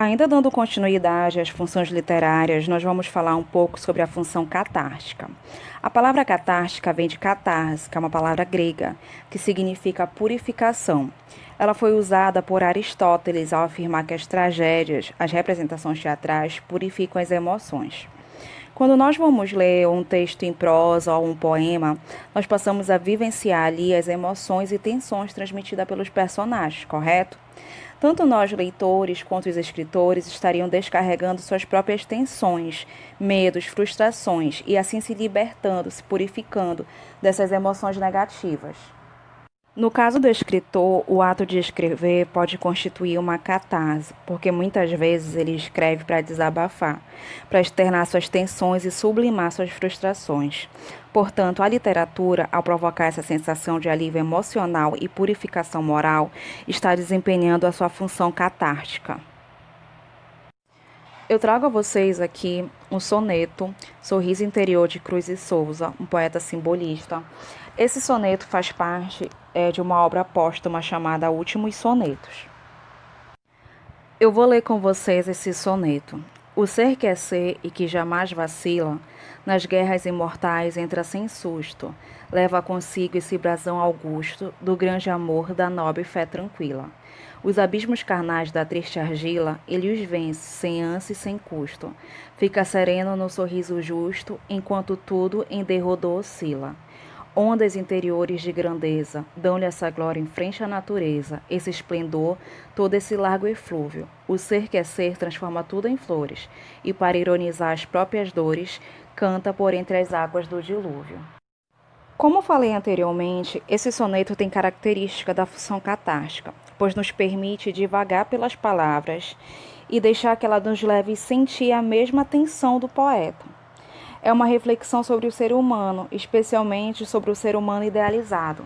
Ainda dando continuidade às funções literárias, nós vamos falar um pouco sobre a função catártica. A palavra catártica vem de catarse, que é uma palavra grega, que significa purificação. Ela foi usada por Aristóteles ao afirmar que as tragédias, as representações teatrais, purificam as emoções. Quando nós vamos ler um texto em prosa ou um poema, nós passamos a vivenciar ali as emoções e tensões transmitidas pelos personagens, correto? Tanto nós, leitores, quanto os escritores estariam descarregando suas próprias tensões, medos, frustrações e assim se libertando, se purificando dessas emoções negativas. No caso do escritor, o ato de escrever pode constituir uma catarse, porque muitas vezes ele escreve para desabafar, para externar suas tensões e sublimar suas frustrações. Portanto, a literatura, ao provocar essa sensação de alívio emocional e purificação moral, está desempenhando a sua função catártica. Eu trago a vocês aqui um soneto, Sorriso Interior de Cruz e Souza, um poeta simbolista. Esse soneto faz parte de uma obra póstuma chamada Últimos Sonetos. Eu vou ler com vocês esse soneto. O ser que é ser e que jamais vacila, nas guerras imortais entra sem susto, leva consigo esse brasão augusto do grande amor da nobre fé tranquila. Os abismos carnais da triste argila, ele os vence, sem ânsia e sem custo. Fica sereno no sorriso justo, enquanto tudo em derrodor oscila. Ondas interiores de grandeza dão-lhe essa glória em frente à natureza, esse esplendor, todo esse largo eflúvio. O ser que é ser transforma tudo em flores, e para ironizar as próprias dores, canta por entre as águas do dilúvio. Como falei anteriormente, esse soneto tem característica da função catártica, pois nos permite divagar pelas palavras e deixar que ela nos leve a sentir a mesma tensão do poeta. É uma reflexão sobre o ser humano, especialmente sobre o ser humano idealizado.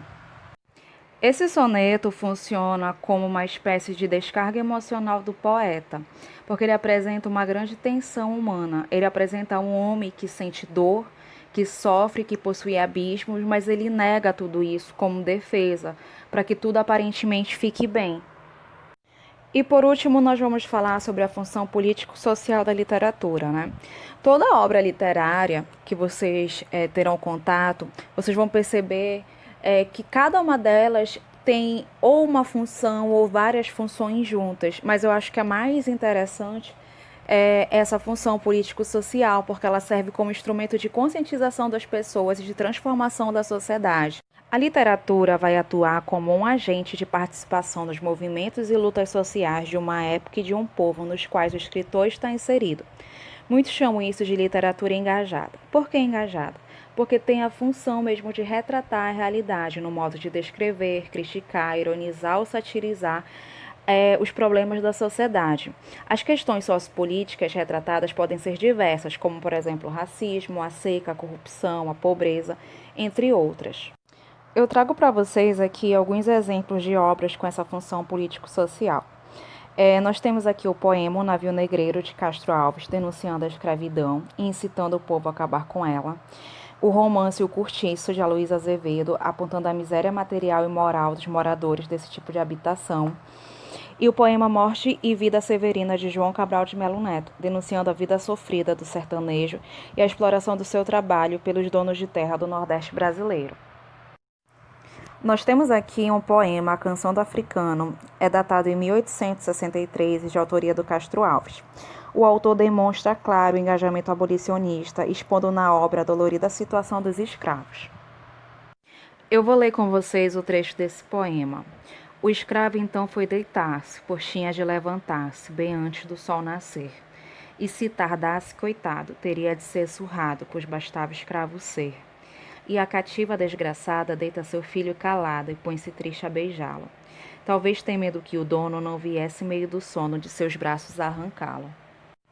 Esse soneto funciona como uma espécie de descarga emocional do poeta, porque ele apresenta uma grande tensão humana. Ele apresenta um homem que sente dor, que sofre, que possui abismos, mas ele nega tudo isso como defesa, para que tudo aparentemente fique bem. E por último, nós vamos falar sobre a função político-social da literatura, né? Toda obra literária que vocês terão contato, vocês vão perceber que cada uma delas tem ou uma função ou várias funções juntas, mas eu acho que a mais interessante é essa função político-social, porque ela serve como instrumento de conscientização das pessoas e de transformação da sociedade. A literatura vai atuar como um agente de participação nos movimentos e lutas sociais de uma época e de um povo nos quais o escritor está inserido. Muitos chamam isso de literatura engajada. Por que engajada? Porque tem a função mesmo de retratar a realidade no modo de descrever, criticar, ironizar ou satirizar os problemas da sociedade. As questões sociopolíticas retratadas podem ser diversas, como, por exemplo, o racismo, a seca, a corrupção, a pobreza, entre outras. Eu trago para vocês aqui alguns exemplos de obras com essa função político-social. Nós temos aqui o poema O Navio Negreiro, de Castro Alves, denunciando a escravidão e incitando o povo a acabar com ela. O romance O Cortiço, de Aloysio Azevedo, apontando a miséria material e moral dos moradores desse tipo de habitação. E o poema Morte e Vida Severina, de João Cabral de Melo Neto, denunciando a vida sofrida do sertanejo e a exploração do seu trabalho pelos donos de terra do Nordeste brasileiro. Nós temos aqui um poema, A Canção do Africano, é datado em 1863 e de autoria do Castro Alves. O autor demonstra claro o engajamento abolicionista, expondo na obra a dolorida situação dos escravos. Eu vou ler com vocês o trecho desse poema. O escravo então foi deitar-se, pois tinha de levantar-se, bem antes do sol nascer. E se tardasse, coitado, teria de ser surrado, pois bastava escravo ser. E a cativa desgraçada deita seu filho calada e põe-se triste a beijá-lo. Talvez temendo que o dono não viesse meio do sono de seus braços a arrancá-lo.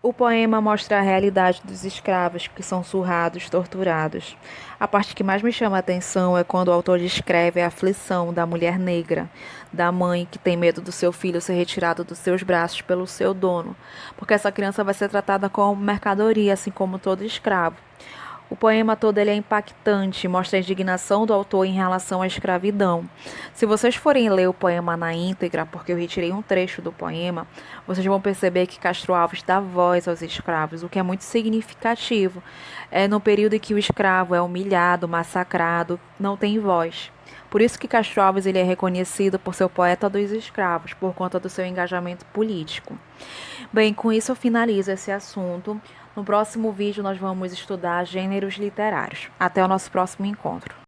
O poema mostra a realidade dos escravos que são surrados, torturados. A parte que mais me chama a atenção é quando o autor descreve a aflição da mulher negra, da mãe que tem medo do seu filho ser retirado dos seus braços pelo seu dono, porque essa criança vai ser tratada como mercadoria, assim como todo escravo. O poema todo ele é impactante, mostra a indignação do autor em relação à escravidão. Se vocês forem ler o poema na íntegra, porque eu retirei um trecho do poema, vocês vão perceber que Castro Alves dá voz aos escravos, o que é muito significativo. É no período em que o escravo é humilhado, massacrado, não tem voz. Por isso que Castro Alves ele é reconhecido por ser o poeta dos escravos, por conta do seu engajamento político. Bem, com isso eu finalizo esse assunto. No próximo vídeo nós vamos estudar gêneros literários. Até o nosso próximo encontro.